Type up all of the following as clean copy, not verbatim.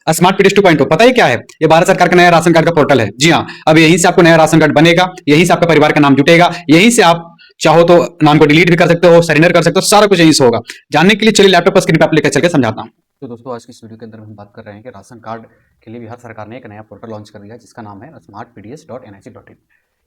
Smart PDS 2.0 पता ही क्या है? ये भारत सरकार का नया राशन कार्ड का पोर्टल है। जी हाँ, अब यहीं से आपको नया राशन कार्ड बनेगा, यहीं से आपका परिवार का नाम जुटेगा, यहीं से आप चाहो तो नाम को डिलीट भी कर सकते हो, सरेंडर कर सकते हो, सारा कुछ यहीं से होगा। जानने के लिए चलिए लैपटॉप पर स्क्रीन पर आप लेकर चल के समझाता हूँ। तो दोस्तों, आज की इस वीडियो के अंदर हम बात कर रहे हैं कि राशन कार्ड के लिए बिहार सरकार ने एक नया पोर्टल लॉन्च कर दिया है, जिसका नाम है smartpds.nic.in।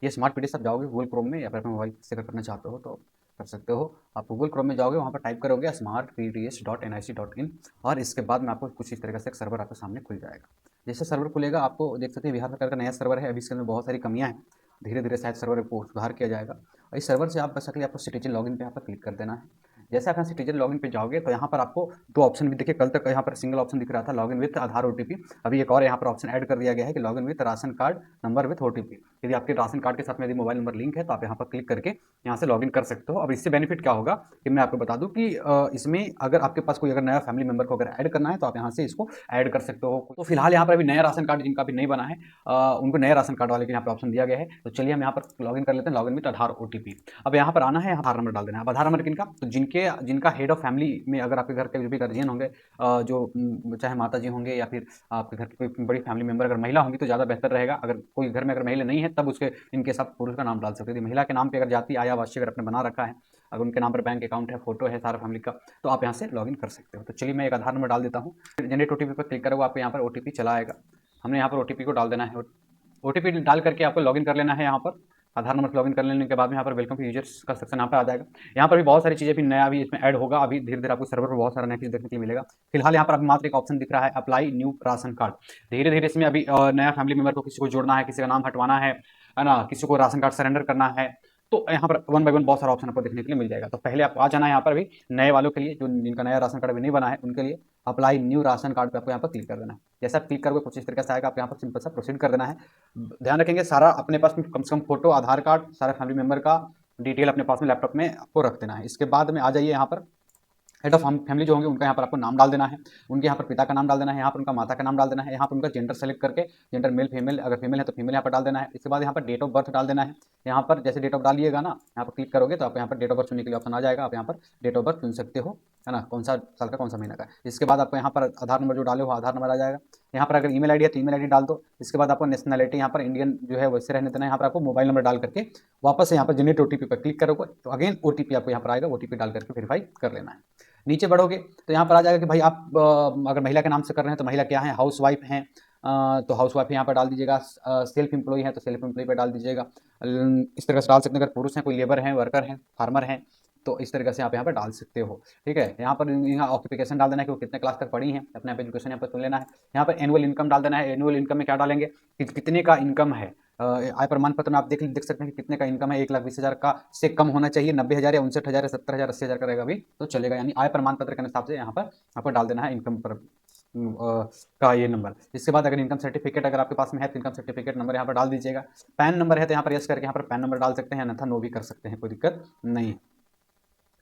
ये स्मार्ट पीडीएस आप जाओगे गूगल क्रोम में या फिर अपने मोबाइल से अगर करना चाहते हो तो कर सकते हो। आप गूगल क्रोम में जाओगे, वहाँ पर टाइप करोगे smartpds.nic.in और इसके बाद में आपको कुछ इस तरीके से एक सर्वर आपके सामने खुल जाएगा। जैसे सर्वर खुलेगा, आपको देख सकते हैं बिहार सरकार का नया सर्वर है। अभी इसके अंदर बहुत सारी कमियां हैं, धीरे धीरे शायद सर्वर को सुधार किया जाएगा। और इस सर्वर से आप बेसिकली आपको सिटीजन लॉगिन पे यहाँ पर क्लिक कर देना है। जैसे आप यहाँ सिटीजन लॉगिन पे जाओगे तो यहाँ पर आपको दो ऑप्शन भी देखिए, कल तक यहाँ पर सिंगल ऑप्शन दिख रहा था लॉगिन विथ आधार ओटीपी। अभी एक और यहाँ पर ऑप्शन ऐड कर दिया गया है कि login with ration card number with OTP. यदि आपके राशन कार्ड के साथ में यदि मोबाइल नंबर लिंक है तो आप यहाँ पर क्लिक करके यहाँ से लॉगिन कर सकते हो। अब इससे बेनिफिट क्या होगा कि मैं आपको बता दूं कि इसमें अगर आपके पास कोई अगर नया फैमिली मेंबर को अगर ऐड करना है तो आप यहाँ से इसको ऐड कर सकते हो। तो फिलहाल यहाँ पर अभी नया राशन कार्ड जिनका भी नहीं बना है उनको नया राशन कार्ड वाले के यहाँ पर ऑप्शन दिया गया है। तो चलिए हम यहाँ पर लॉगिन कर लेते हैं, लॉगिन विथ आधार ओटीपी। अब यहाँ पर आना है, आधार नंबर डाल देना है। अब आधार नंबर किनका? तो जिनका हेड ऑफ फैमिली में अगर आपके घर के जो भी गार्जियन होंगे, जो चाहे माता जी होंगे या फिर आपके घर की कोई बड़ी फैमिली मेंबर अगर महिला होंगी तो ज़्यादा बेहतर रहेगा। अगर कोई घर में अगर महिला नहीं है तब उसके इनके साथ पुरुष का नाम डाल सकते हैं। महिला के नाम पे अगर जाति आया वास्य अगर आपने बना रखा है, अगर उनके नाम पर बैंक अकाउंट है, फोटो है सारा फैमिली का, तो आप यहाँ से लॉगिन कर सकते हो। तो चलिए मैं एक आधार नंबर डाल देता हूँ। जनरेट ओटीपी पर क्लिक करोगे, आपको यहाँ पर ओटीपी चला आएगा। हमने यहाँ पर ओटीपी को डाल देना है। ओटीपी डाल करके आपको लॉगिन कर लेना है। यहाँ पर आधार नंबर लॉगिन कर लेने के बाद में यहाँ पर वेलकम टू यूजर्स का सेक्शन यहाँ पर आ जाएगा। यहाँ पर भी बहुत सारी चीज़ें भी नया भी इसमें ऐड होगा। अभी धीरे धीरे आपको सर्वर पर बहुत सारा नया चीज़ देखने के लिए मिलेगा। फिलहाल यहाँ पर अभी मात्र एक ऑप्शन दिख रहा है, अप्लाई न्यू राशन कार्ड। धीरे धीरे इसमें अभी नया फैमिली मेंबर को किसी को जोड़ना है, किसी का नाम हटवाना है ना, किसी को राशन कार्ड सरेंडर करना है, तो यहाँ पर वन बाय वन बहुत सारा ऑप्शन आपको देखने के लिए मिल जाएगा। तो पहले आप आ जाना है यहाँ पर, अभी नए वालों के लिए, जो जिनका नया राशन कार्ड अभी नहीं बना है उनके लिए अप्लाई न्यू राशन कार्ड पे आपको यहाँ पर क्लिक कर देना है। जैसा आप क्लिक करोगे कुछ इस तरीके से आएगा, आप यहाँ पर सिंपल सा प्रोसीड कर देना है। ध्यान रखेंगे सारा अपने पास में कम से कम फोटो, आधार कार्ड, सारे फैमिली मेंबर का डिटेल अपने पास में लैपटॉप में आपको रख देना है। इसके बाद में आ जाइए यहाँ पर हेड ऑफ फैमिली जो होंगे उनका यहाँ पर आपको नाम डाल देना है, उनके यहाँ पर पिता का नाम डाल देना है, यहाँ पर उनका माता का नाम डाल देना है, यहाँ पर उनका जेंडर सेलेक्ट करके जेंडर मेल फीमेल, अगर फीमेल है तो फीमेल यहाँ पर डाल देना है। इसके बाद यहाँ पर डेट ऑफ बर्थ डाल देना है। यहाँ पर जैसे डेट ऑफ डालिएगा ना, यहाँ पर क्लिक करोगे तो आप यहाँ पर डेट ऑफ बर्थ चुनने के लिए ऑप्शन आ जाएगा। आप यहाँ पर डेट ऑफ बर्थ चुन सकते हो, है ना, कौन सा साल का कौन सा महीना का। इसके बाद आपको यहाँ पर आधार नंबर जो डाले हो आधार नंबर आ जाएगा। यहाँ पर अगर ईमेल आईडी है तो ईमेल आईडी डाल दो। इसके बाद आपको नेशनलिटी यहाँ पर इंडियन जो है वैसे रहने देना है। यहाँ पर आपको मोबाइल नंबर डाल करके वापस से यहाँ पर जनरेट ओटीपी पर क्लिक करोगे तो अगेन ओटीपी आपको यहाँ पर आएगा, ओटीपी डाल करके वेरीफाई कर लेना है। नीचे बढ़ोगे तो यहाँ पर आ जाएगा कि भाई आप अगर महिला के नाम से कर रहे हैं तो महिला क्या है, हाउस वाइफ हैं, तो हाउस वाइफ यहाँ पर डाल दीजिएगा। सेल्फ एम्प्लॉय है तो सेल्फ एम्प्लॉय पर डाल दीजिएगा। इस तरह से डाल सकते हैं। अगर पुरुष हैं, कोई लेबर हैं, वर्कर हैं, फार्मर हैं, तो इस तरीके से आप यहाँ पर डाल सकते हो। ठीक है, यहाँ पर यहाँ ऑक्यूपेशन डाल देना है कि वो कितने क्लास तक पढ़ी हैं, अपने आप एजुकेशन यहाँ पर चुन लेना है। यहाँ पर एनुअल इनकम डाल देना है। एनुअल इनकम में क्या डालेंगे कि कितने का इनकम है। आय प्रमाण पत्र में आप देख सकते हैं कि कितने का इनकम है। 1,20,000 का से कम होना चाहिए, 90,000 या 59,000 या 70,000 80,000 का रहेगा भी तो चलेगा। यानी आय प्रमाण पत्र के हिसाब से यहाँ पर आपको डाल देना है इनकम पर का ये नंबर। इसके बाद अगर इनकम सर्टिफिकेट अगर आपके पास में है तो इनकम सर्टिफिकेट नंबर यहाँ पर डाल दीजिएगा। पैन नंबर है तो यहाँ पर यस करके यहाँ पर पैन नंबर डाल सकते हैं, अन्यथा नो भी कर सकते हैं, कोई दिक्कत नहीं है।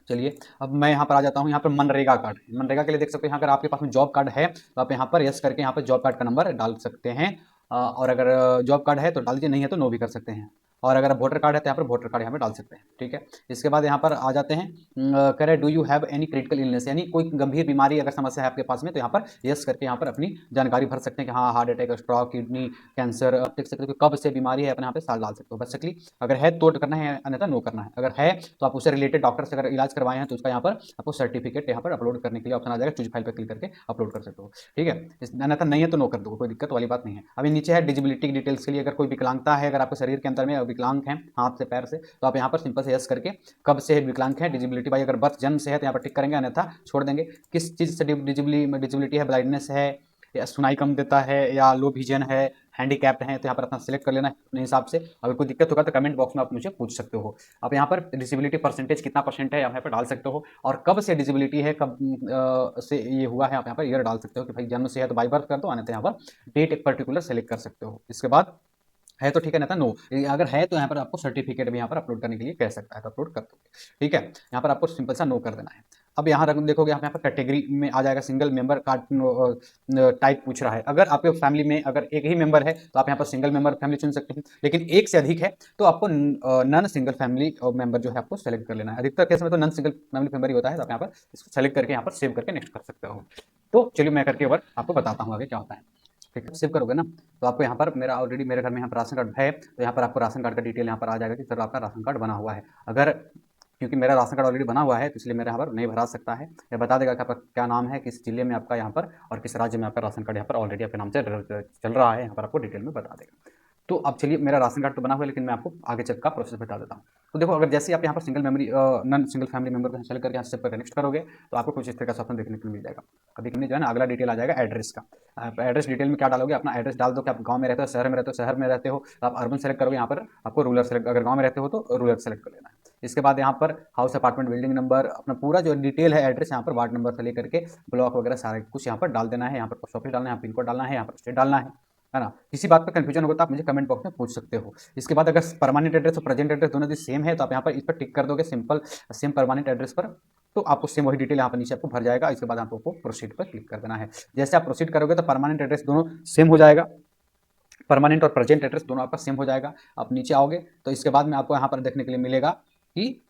चलिए अब मैं यहाँ पर आ जाता हूँ। यहाँ पर मनरेगा कार्ड, मनरेगा के लिए देख सकते हैं, अगर आपके पास में जॉब कार्ड है तो आप यहाँ पर यस करके यहाँ पर जॉब कार्ड का नंबर डाल सकते हैं। और अगर जॉब कार्ड है तो डाल दीजिए, नहीं है तो नो भी कर सकते हैं। और अगर वोटर कार्ड है तो यहाँ पर वोटर कार्ड यहाँ पर डाल सकते हैं। ठीक है, इसके बाद यहाँ पर आ जाते हैं, कह रहे do you have any critical illness, यानी कोई गंभीर बीमारी अगर समस्या है आपके पास में तो यहाँ पर यस करके यहाँ पर अपनी जानकारी भर सकते हैं कि हाँ heart attack, stroke, kidney cancer, देख सकते हो कि कब से बीमारी है अपने यहाँ पे साल डाल सकते हो बेसिकली। अगर है तो करना है, अन्यथा नो करना है। अगर है तो आप उससे रिलेटेड डॉक्टर से अगर इलाज करवाए हैं तो उसका यहाँ पर आपको सर्टिफिकेट यहाँ पर अपलोड करने के लिए ऑप्शन आ जाएगा, चूज फाइल पर क्लिक करके अपलोड कर सकते हो। ठीक है, अन्यथा नहीं है तो नो कर दो, कोई दिक्कत वाली बात नहीं है। अभी नीचे है डिजिबिलिटी डिटेल्स के लिए, अगर कोई विकलांगता है, अगर आपके शरीर के अंदर में विकलांग हैं हाथ से पैर से, तो आप यहाँ पर सिंपल से यस करके कब से विकलांग है, डिजिबिलिटी बाई अगर बर्थ जन्म से है तो यहाँ पर टिक करेंगे, अन्यथा छोड़ देंगे। किस चीज़ से डिजिबिलिटी है, ब्लाइंडनेस है या सुनाई कम देता है या लो विजन है, हैंडीकैप्ड हैं, तो यहाँ पर अपना सिलेक्ट कर लेना है अपने हिसाब से। अगर कोई दिक्कत होगा तो कमेंट बॉक्स में आप मुझे पूछ सकते हो। आप यहाँ पर डिसेबिलिटी परसेंटेज कितना परसेंट है यहाँ पर डाल सकते हो, और कब से डिसेबिलिटी है, कब से ये हुआ है आप यहाँ पर ईयर डाल सकते हो कि भाई जन्म से है तो बाई बर्थ कर दो, अन्यथा यहाँ पर डेट एक पर्टिकुलर सेलेक्ट कर सकते हो। इसके बाद है तो ठीक है, ना था नो। अगर है तो यहाँ पर आपको सर्टिफिकेट भी यहाँ पर अपलोड करने के लिए कह सकता है तो अपलोड कर दोगे। ठीक है, यहाँ पर आपको सिंपल सा नो कर देना है। अब यहाँ देखोगे आप यहाँ पर कैटेगरी में आ जाएगा, सिंगल मेंबर कार्ड टाइप पूछ रहा है। अगर आपके फैमिली में अगर एक ही मेंबर है तो आप यहाँ पर सिंगल मेंबर फैमिली चुन सकते हैं, लेकिन एक से अधिक है तो आपको नन सिंगल फैमिली मेंबर जो है आपको सेलेक्ट कर लेना है। अधिकतर केस में तो नन सिंगल फैमिली मेंबर ही होता है, तो आप यहाँ पर इसको सेलेक्ट करके यहाँ पर सेव करके नेक्स्ट कर सकते हो। तो चलिए मैं करके और आपको बताता हूँ आगे क्या होता है। ठीक है, सेव करोगे ना तो आपको यहाँ पर मेरा ऑलरेडी मेरे घर में यहाँ पर राशन कार्ड है, तो यहाँ पर आपको राशन कार्ड का डिटेल यहाँ पर आ जाएगा कि सर आपका राशन कार्ड बना हुआ है। अगर क्योंकि मेरा राशन कार्ड ऑलरेडी बना हुआ है तो इसलिए मेरे यहाँ पर नहीं भरा सकता है, या बता देगा कि आपका क्या नाम है, किस जिले में आपका यहाँ पर और किस राज्य में आपका राशन कार्ड यहाँ पर ऑलरेडी आपके नाम से चल रहा है, यहाँ पर आपको डिटेल में बता देगा। तो अब चलिए मेरा राशन कार्ड तो बना हुआ है, लेकिन मैं आपको आगे चल का प्रोसेस बता देता हूँ। तो देखो, अगर जैसे आप यहाँ पर नन सिंगल फैमिली मेंबर को सेलेक्ट करके यहाँ से कनेक्ट करोगे तो आपको कुछ इस तरह का ऑप्शन देखने को मिल जाएगा। अभी जो है ना अगला डिटेल आ जाएगा एड्रेस का। आप एड्रेस डिटेल में क्या डालोगे, अपना एड्रेस डाल दो कि आप गांव में रहते हो, शहर में रहते हो, शहर में रहते हो तो आप अर्बन सेलेक्ट करोगे, यहाँ पर आपको रूरल सेलेक्ट, अगर गांव में रहते हो तो रूरल सेलेक्ट कर लेना है। इसके बाद यहाँ पर हाउस, अपार्टमेंट, बिल्डिंग नंबर, अपना पूरा जो डिटेल है एड्रेस यहाँ पर वार्ड नंबर से लेकर के ब्लॉक वगैरह सारा कुछ यहाँ पर डाल देना है। यहाँ पर पोस्ट ऑफिस डालना है, पिन कोड डालना है, यहाँ पर स्टेट डालना है ना। किसी बात पर कंफ्यूजन होगा तो आप मुझे कमेंट बॉक्स में पूछ सकते हो। इसके बाद अगर परमानेंट एड्रेस और प्रेजेंट एड्रेस दोनों चीज सेम है तो आप यहाँ पर इस पर टिक कर दोगे सिंपल सेम परमानेंट एड्रेस पर, तो आपको सेम वही डिटेल यहाँ पर नीचे आपको भर जाएगा। इसके बाद आपको प्रोसीड पर क्लिक कर देना है। जैसे आप प्रोसीड करोगे तो परमानेंट एड्रेस दोनों सेम हो जाएगा, परमानेंट और प्रेजेंट एड्रेस दोनों आपका सेम हो जाएगा। आप नीचे आओगे तो इसके बाद में आपको यहाँ पर देखने के लिए मिलेगा कि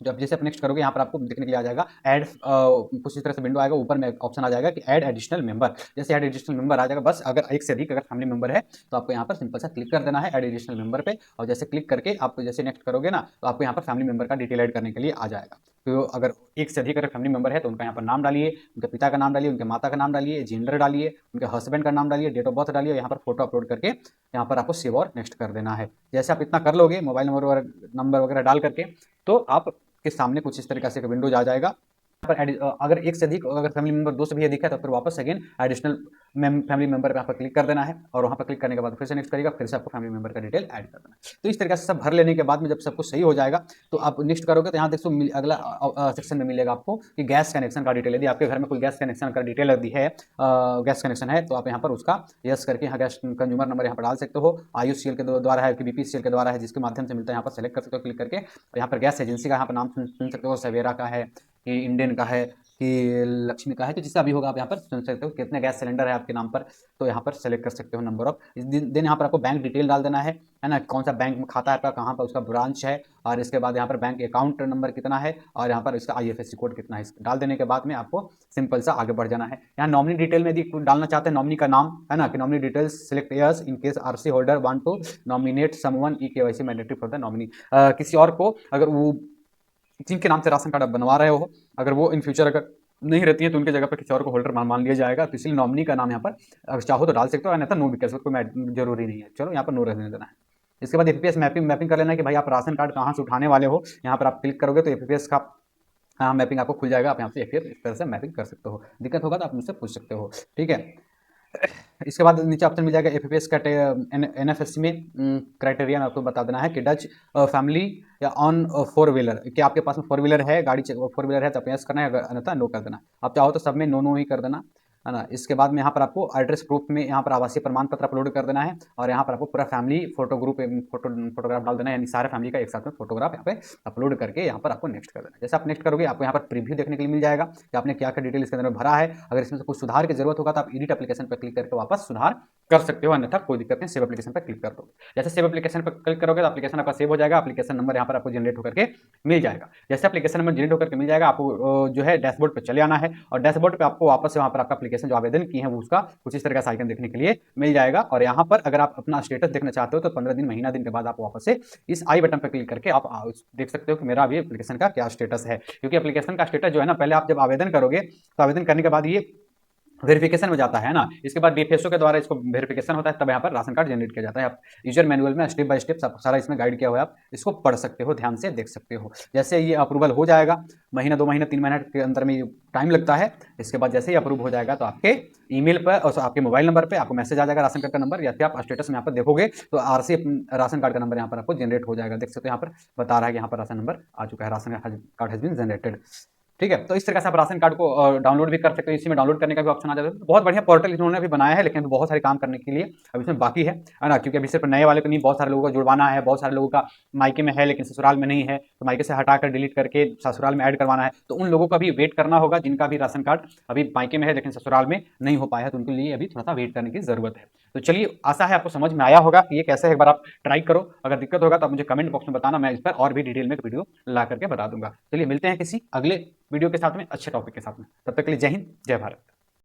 जब जैसे आप नेक्स्ट करोगे यहाँ पर आपको देखने के लिए आ जाएगा ऐड, कुछ इस तरह से विंडो आएगा, ऊपर में ऑप्शन आ जाएगा कि ऐड एडिशनल मेंबर। जैसे ऐड एडिशनल मेंबर आ जाएगा, बस अगर एक से अधिक अगर फैमिली मेंबर है तो आपको यहाँ पर सिंपल सा क्लिक कर देना है ऐड एडिशनल मेंबर पे, और जैसे क्लिक करके आप जैसे नेक्स्ट करोगे ना तो आपको यहाँ पर फैमिली मेंबर का डिटेल ऐड करने के लिए आ जाएगा। तो अगर एक से अधिक अगर फैमिली मेंबर है तो उनका यहाँ पर नाम डालिए, उनके पिता का नाम डालिए, उनके माता का नाम डालिए, जेंडर डालिए, उनके हस्बैंड का नाम डालिए, डेट ऑफ बर्थ डालिए, यहाँ पर फोटो अपलोड करके यहाँ पर आपको सेव और नेक्स्ट कर देना है। जैसे आप इतना कर लोगे मोबाइल नंबर वगैरह डाल करके, तो आप के सामने कुछ इस तरीके से एक विंडोज आ जाएगा। पर अगर एक से अधिक अगर फैमिली मेंबर दो से भी अधिक है तो फिर वापस अगेन एडिशनल फैमिली मेंबर पे यहाँ पर क्लिक कर देना है, और वहाँ पर क्लिक करने के बाद फिर से नेक्स्ट करेगा, फिर से आपको फैमिली मेंबर का डिटेल ऐड कर देना है। तो इस तरीके से सब भर लेने के बाद में जब सब कुछ सही हो जाएगा तो आप नेक्स्ट करोगे तो यहाँ देखो अगला सेक्शन में मिलेगा आपको कि गैस कनेक्शन का डिटेल। यदि आपके घर में कोई गैस कनेक्शन का डिटेल यदि है, गैस कनेक्शन है, तो आप यहाँ पर उसका यस करके यहाँ गैस कंज्यूमर नंबर यहाँ पर डाल सकते हो। आयुष के द्वारा है कि बीपीसीएल के द्वारा है, जिसके माध्यम से मिलता है, यहाँ पर सेलेक्ट कर सकते हो क्लिक करके। यहाँ पर गैस एजेंसी का यहाँ पर नाम सुन सकते हो, सवेरा का है कि इंडियन का है कि लक्ष्मी का है, तो जिसका भी होगा आप यहाँ पर सुन सकते हो। कितने गैस सिलेंडर है आपके नाम पर तो यहाँ पर सेलेक्ट कर सकते हो नंबर ऑफ। देन यहाँ पर आपको बैंक डिटेल डाल देना है ना, कौन सा बैंक में खाता है आपका, कहाँ पर उसका ब्रांच है, और इसके बाद यहाँ पर बैंक अकाउंट नंबर कितना है, और यहाँ पर इसका आईएफएससी कोड कितना है। डाल देने के बाद में आपको सिंपल सा आगे बढ़ जाना है। यहाँ नॉमिनी डिटेल में यदि डालना चाहते हैं नॉमिनी का नाम है ना, कि nominee details select yes in case RC holder want to nominate someone e KYC mandatory for the nominee. किसी और को अगर वो जिनके नाम से राशन कार्ड आप बनवा रहे हो, अगर वो इन फ्यूचर अगर नहीं रहती है तो उनके जगह पर किसी और को होल्डर मान लिया जाएगा। तो इसलिए नॉमिनी का नाम यहाँ पर अगर चाहो तो डाल सकते हो, नहीं तो नो भी कर सकते हो, कोई जरूरी नहीं है। चलो यहाँ पर नो रहने देना है। इसके बाद एपीएस मैपिंग कर लेना है कि भाई आप राशन कार्ड कहाँ से उठाने वाले हो। यहाँ पर आप क्लिक करोगे तो एपीएस का मैपिंग आपको खुल जाएगा। आप यहाँ से एपीएस इस तरह से मैपिंग कर सकते हो। दिक्कत होगा तो आप मुझसे पूछ सकते हो, ठीक है। इसके बाद नीचे ऑप्शन मिल जाएगा एफपीएस का एनएफएससी में क्राइटेरिया आपको बता देना है कि डच फैमिली या ऑन फोर व्हीलर, कि आपके पास में फोर व्हीलर है, गाड़ी फोर व्हीलर है तो यस करना है, अगर अन्यथा नो कर देना। आप चाहो तो सब में नो ही कर देना है ना। इसके बाद में यहाँ पर आपको एड्रेस प्रूफ में यहाँ पर आवासीय प्रमाण पत्र अपलोड कर देना है, और यहाँ पर आपको पूरा फैमिली फोटोग्राफ डाल देना है, यानी सारे फैमिली का एक साथ में फोटोग्राफ यहाँ पे अपलोड करके यहाँ पर आपको नेक्स्ट कर देना है। जैसे आप नेक्स्ट करोगे आपको यहाँ पर प्रीव्यू देखने के लिए मिल जाएगा कि आपने क्या क्या डिटेल इसके अंदर भरा है। अगर इसमें से कुछ सुधार की जरूरत होगा तो आप एडिट एप्लीकेशन पर क्लिक करके वापस सुधार कर सकते हो, अन्यथा कोई दिक्कत नहीं, सेव एप्लीकेशन पर क्लिक कर दो। जैसे सेव एप्लीकेशन पर क्लिक करोगे तो एप्लीकेशन आपका सेव हो जाएगा। एप्लीकेशन नंबर यहाँ पर आपको जनरेट होकर के मिल जाएगा। जैसे एप्लीकेशन नंबर जनरेट होकर के मिल जाएगा, आपको जो है डैशबोर्ड पर चले आना है, और डैशबोर्ड पे आपको वापस से वहाँ पर आपका एप्लीकेशन जो आवेदन की है उसका कुछ इस तरह का आइकन देखने के लिए मिल जाएगा। और यहाँ पर अगर आप अपना स्टेटस देखना चाहते हो तो 15 दिन महीना दिन के बाद आप वापस से इस आई बटन पर क्लिक करके आप देख सकते हो कि मेरा अभी एप्लीकेशन का क्या स्टेटस है। क्योंकि एप्लीकेशन का स्टेटस जो है ना, पहले आप जब आवेदन करोगे तो आवेदन करने के बाद ये वेरिफिकेशन में जाता है ना, इसके बाद डीएफएसओ के द्वारा इसको वेरिफिकेशन होता है, तब यहाँ पर राशन कार्ड जनरेट किया जाता है। आप यूजर मैनुअल में स्टेप बाय स्टेप सब सारा इसमें गाइड किया हुआ है, आप इसको पढ़ सकते हो, ध्यान से देख सकते हो। जैसे ये अप्रूवल हो जाएगा, महीना 2 महीना 3 महीना के अंदर में टाइम लगता है। इसके बाद जैसे ही अप्रूव हो जाएगा तो आपके ईमेल पर और आपके मोबाइल नंबर पर आपको मैसेज आ जाएगा राशन कार्ड का नंबर, या फिर आप स्टेटस में यहाँ पर देखोगे तो आरसी राशन कार्ड का नंबर यहाँ पर आपको जनरेट हो जाएगा। देख सकते हो यहाँ पर बता रहा है कि यहाँ पर राशन नंबर आ चुका है, ration card has been generated. ठीक है, तो इस तरह से आप राशन कार्ड को डाउनलोड भी कर सकते हो, इसी में डाउनलोड करने का भी ऑप्शन आ जाता है। बहुत बढ़िया पोर्टल इन्होंने अभी बनाया है, लेकिन अभी बहुत सारे काम करने के लिए अभी इसमें बाकी है ना, क्योंकि अभी सिर्फ नए वाले को नहीं, बहुत सारे लोगों को जुड़वाना है, बहुत सारे लोगों का मायके में है लेकिन ससुराल में नहीं है, तो मायके से हटाकर डिलीट करके ससुराल में ऐड करवाना है, तो उन लोगों का भी वेट करना होगा जिनका भी राशन कार्ड अभी मायके में है लेकिन ससुराल में नहीं हो पाया है, तो उनके लिए अभी थोड़ा सा वेट करने की जरूरत है। तो चलिए, आशा है आपको समझ में आया होगा कि ये कैसे है, एक बार आप ट्राई करो। अगर दिक्कत होगा तो आप मुझे कमेंट बॉक्स में बताना, मैं इस पर और भी डिटेल में एक वीडियो ला करके बता दूंगा। चलिए मिलते हैं किसी अगले वीडियो के साथ में, अच्छे टॉपिक के साथ में। तब तक के लिए जय हिंद, जय भारत।